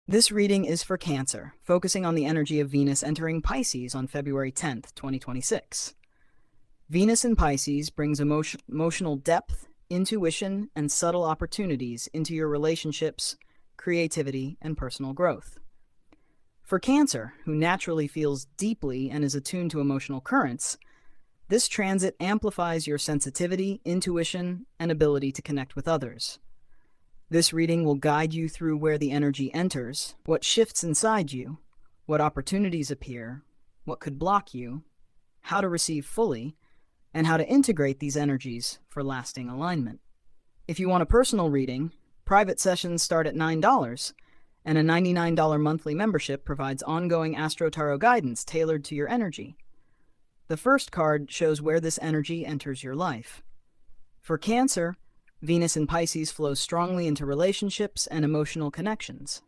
This reading is for Cancer, focusing on the energy of Venus entering Pisces on February 10th, 2026. Venus in Pisces brings emotional depth, intuition, and subtle opportunities into your relationships, creativity, and personal growth. For Cancer, who naturally feels deeply and is attuned to emotional currents, this transit amplifies your sensitivity, intuition, and ability to connect with others. This reading will guide you through where the energy enters, what shifts inside you, what opportunities appear, what could block you, how to receive fully, and how to integrate these energies for lasting alignment. If you want a personal reading, private sessions start at $9, and a $99 monthly membership provides ongoing Astro Tarot guidance tailored to your energy. The first card shows where this energy enters your life. For Cancer, Venus in Pisces flows strongly into relationships and emotional connections.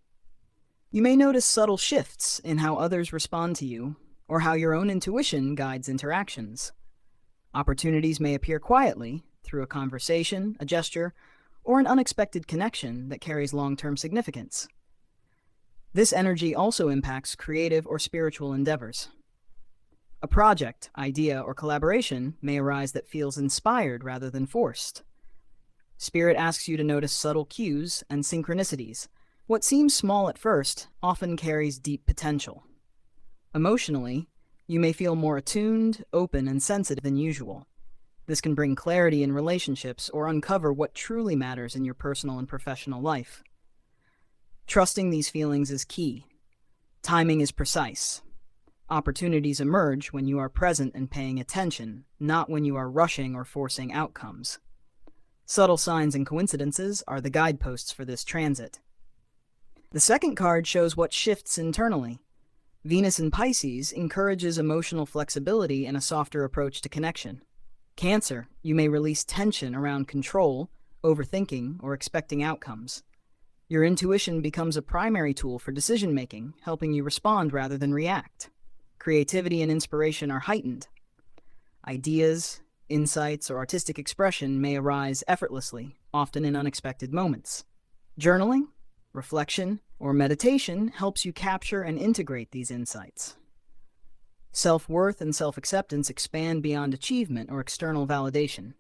You may notice subtle shifts in how others respond to you, or how your own intuition guides interactions. Opportunities may appear quietly, through a conversation, a gesture, or an unexpected connection that carries long-term significance. This energy also impacts creative or spiritual endeavors. A project, idea, or collaboration may arise that feels inspired rather than forced. Spirit asks you to notice subtle cues and synchronicities. What seems small at first often carries deep potential. Emotionally, you may feel more attuned, open, and sensitive than usual. This can bring clarity in relationships or uncover what truly matters in your personal and professional life. Trusting these feelings is key. Timing is precise. Opportunities emerge when you are present and paying attention, not when you are rushing or forcing outcomes. Subtle signs and coincidences are the guideposts for this transit. The second card shows what shifts internally. Venus in Pisces encourages emotional flexibility and a softer approach to connection. Cancer, you may release tension around control, overthinking, or expecting outcomes. Your intuition becomes a primary tool for decision-making, helping you respond rather than react. Creativity and inspiration are heightened. Ideas, insights, or artistic expression may arise effortlessly, often in unexpected moments. Journaling, reflection, or meditation helps you capture and integrate these insights. Self-worth and self-acceptance expand beyond achievement or external validation.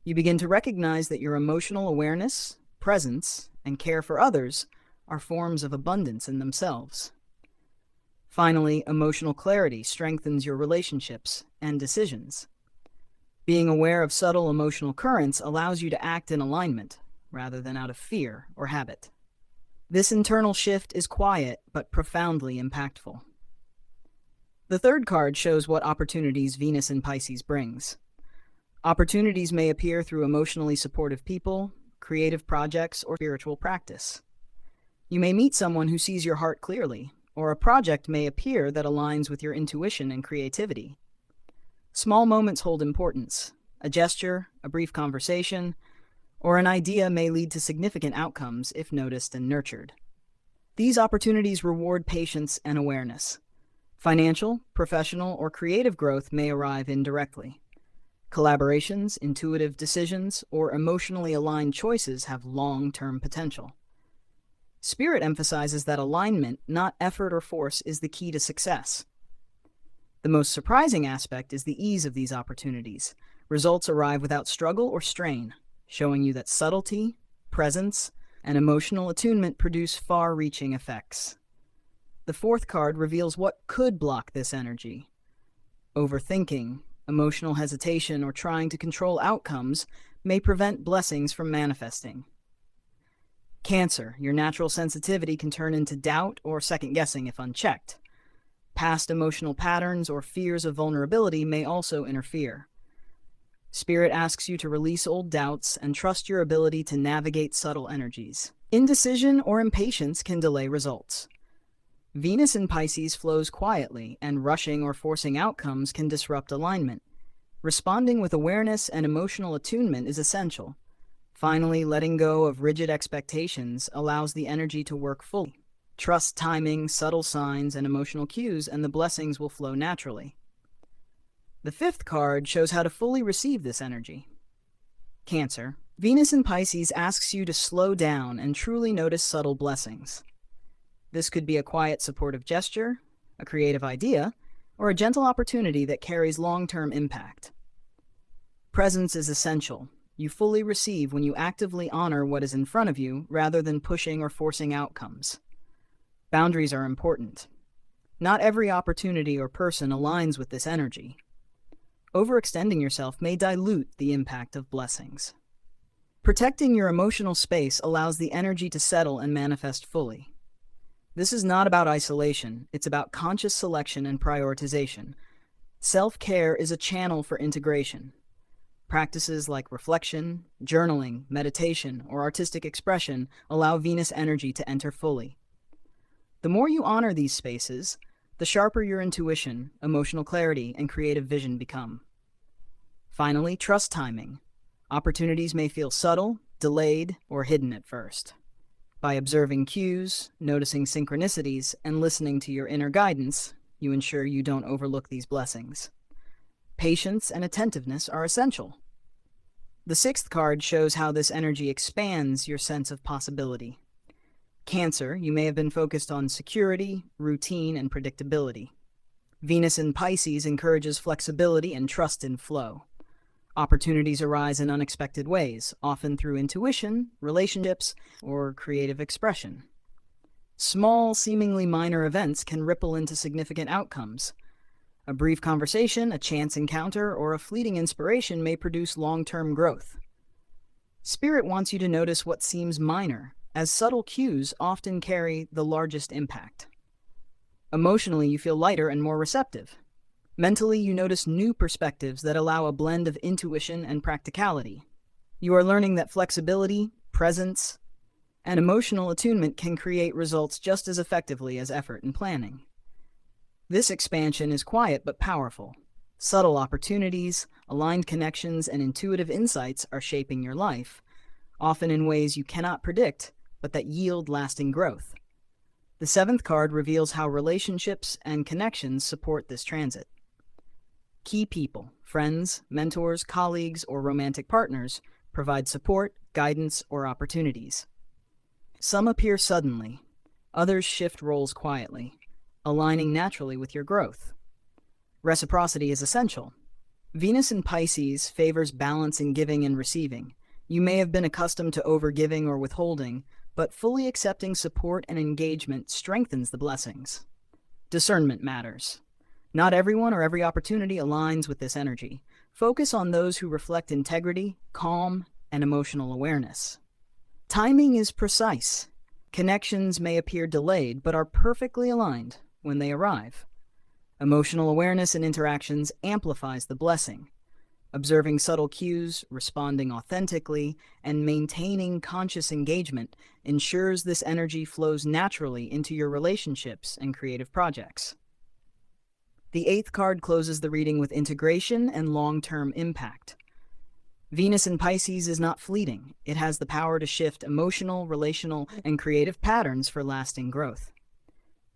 You begin to recognize that your emotional awareness, presence, and care for others are forms of abundance in themselves. Finally, emotional clarity strengthens your relationships and decisions. Being aware of subtle emotional currents allows you to act in alignment, rather than out of fear or habit. This internal shift is quiet but profoundly impactful. The third card shows what opportunities Venus in Pisces brings. Opportunities may appear through emotionally supportive people, creative projects, or spiritual practice. You may meet someone who sees your heart clearly, or a project may appear that aligns with your intuition and creativity. Small moments hold importance. A gesture, a brief conversation, or an idea may lead to significant outcomes if noticed and nurtured. These opportunities reward patience and awareness. Financial, professional, or creative growth may arrive indirectly. Collaborations, intuitive decisions, or emotionally aligned choices have long-term potential. Spirit emphasizes that alignment, not effort or force, is the key to success. The most surprising aspect is the ease of these opportunities. Results arrive without struggle or strain, showing you that subtlety, presence, and emotional attunement produce far-reaching effects. The fourth card reveals what could block this energy. Overthinking, emotional hesitation, or trying to control outcomes may prevent blessings from manifesting. Cancer, your natural sensitivity can turn into doubt or second-guessing if unchecked. Past emotional patterns or fears of vulnerability may also interfere. Spirit asks you to release old doubts and trust your ability to navigate subtle energies. Indecision or impatience can delay results. Venus in Pisces flows quietly, and rushing or forcing outcomes can disrupt alignment. Responding with awareness and emotional attunement is essential. Finally, letting go of rigid expectations allows the energy to work fully. Trust timing, subtle signs, and emotional cues, and the blessings will flow naturally. The fifth card shows how to fully receive this energy. Cancer. Venus in Pisces asks you to slow down and truly notice subtle blessings. This could be a quiet, supportive gesture, a creative idea, or a gentle opportunity that carries long-term impact. Presence is essential. You fully receive when you actively honor what is in front of you rather than pushing or forcing outcomes. Boundaries are important. Not every opportunity or person aligns with this energy. Overextending yourself may dilute the impact of blessings. Protecting your emotional space allows the energy to settle and manifest fully. This is not about isolation, it's about conscious selection and prioritization. Self-care is a channel for integration. Practices like reflection, journaling, meditation, or artistic expression allow Venus energy to enter fully. The more you honor these spaces, the sharper your intuition, emotional clarity, and creative vision become. Finally, trust timing. Opportunities may feel subtle, delayed, or hidden at first. By observing cues, noticing synchronicities, and listening to your inner guidance, you ensure you don't overlook these blessings. Patience and attentiveness are essential. The sixth card shows how this energy expands your sense of possibility. Cancer, you may have been focused on security, routine, and predictability. Venus in Pisces encourages flexibility and trust in flow. Opportunities arise in unexpected ways, often through intuition, relationships, or creative expression. Small, seemingly minor events can ripple into significant outcomes. A brief conversation, a chance encounter, or a fleeting inspiration may produce long-term growth. Spirit wants you to notice what seems minor, as subtle cues often carry the largest impact. Emotionally, you feel lighter and more receptive. Mentally, you notice new perspectives that allow a blend of intuition and practicality. You are learning that flexibility, presence, and emotional attunement can create results just as effectively as effort and planning. This expansion is quiet but powerful. Subtle opportunities, aligned connections, and intuitive insights are shaping your life, often in ways you cannot predict, but that yield lasting growth. The seventh card reveals how relationships and connections support this transit. Key people, friends, mentors, colleagues, or romantic partners provide support, guidance, or opportunities. Some appear suddenly, others shift roles quietly, aligning naturally with your growth. Reciprocity is essential. Venus in Pisces favors balance in giving and receiving. You may have been accustomed to overgiving or withholding, but fully accepting support and engagement strengthens the blessings. Discernment matters. Not everyone or every opportunity aligns with this energy. Focus on those who reflect integrity, calm, and emotional awareness. Timing is precise. Connections may appear delayed, but are perfectly aligned when they arrive. Emotional awareness in interactions amplifies the blessing. Observing subtle cues, responding authentically, and maintaining conscious engagement ensures this energy flows naturally into your relationships and creative projects. The eighth card closes the reading with integration and long-term impact. Venus in Pisces is not fleeting. It has the power to shift emotional, relational, and creative patterns for lasting growth.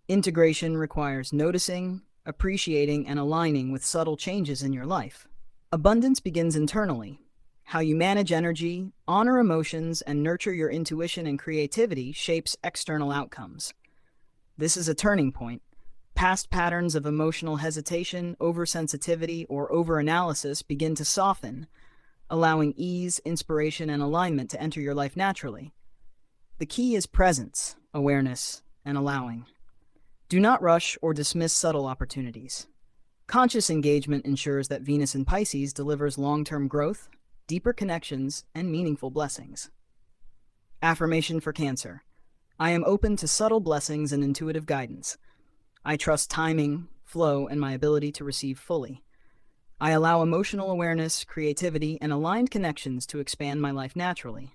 Integration requires noticing, appreciating, and aligning with subtle changes in your life. Abundance begins internally. How you manage energy, honor emotions, and nurture your intuition and creativity shapes external outcomes. This is a turning point. Past patterns of emotional hesitation, oversensitivity, or overanalysis begin to soften, allowing ease, inspiration, and alignment to enter your life naturally. The key is presence, awareness, and allowing. Do not rush or dismiss subtle opportunities. Conscious engagement ensures that Venus in Pisces delivers long-term growth, deeper connections, and meaningful blessings. Affirmation for Cancer. I am open to subtle blessings and intuitive guidance. I trust timing, flow, and my ability to receive fully. I allow emotional awareness, creativity, and aligned connections to expand my life naturally.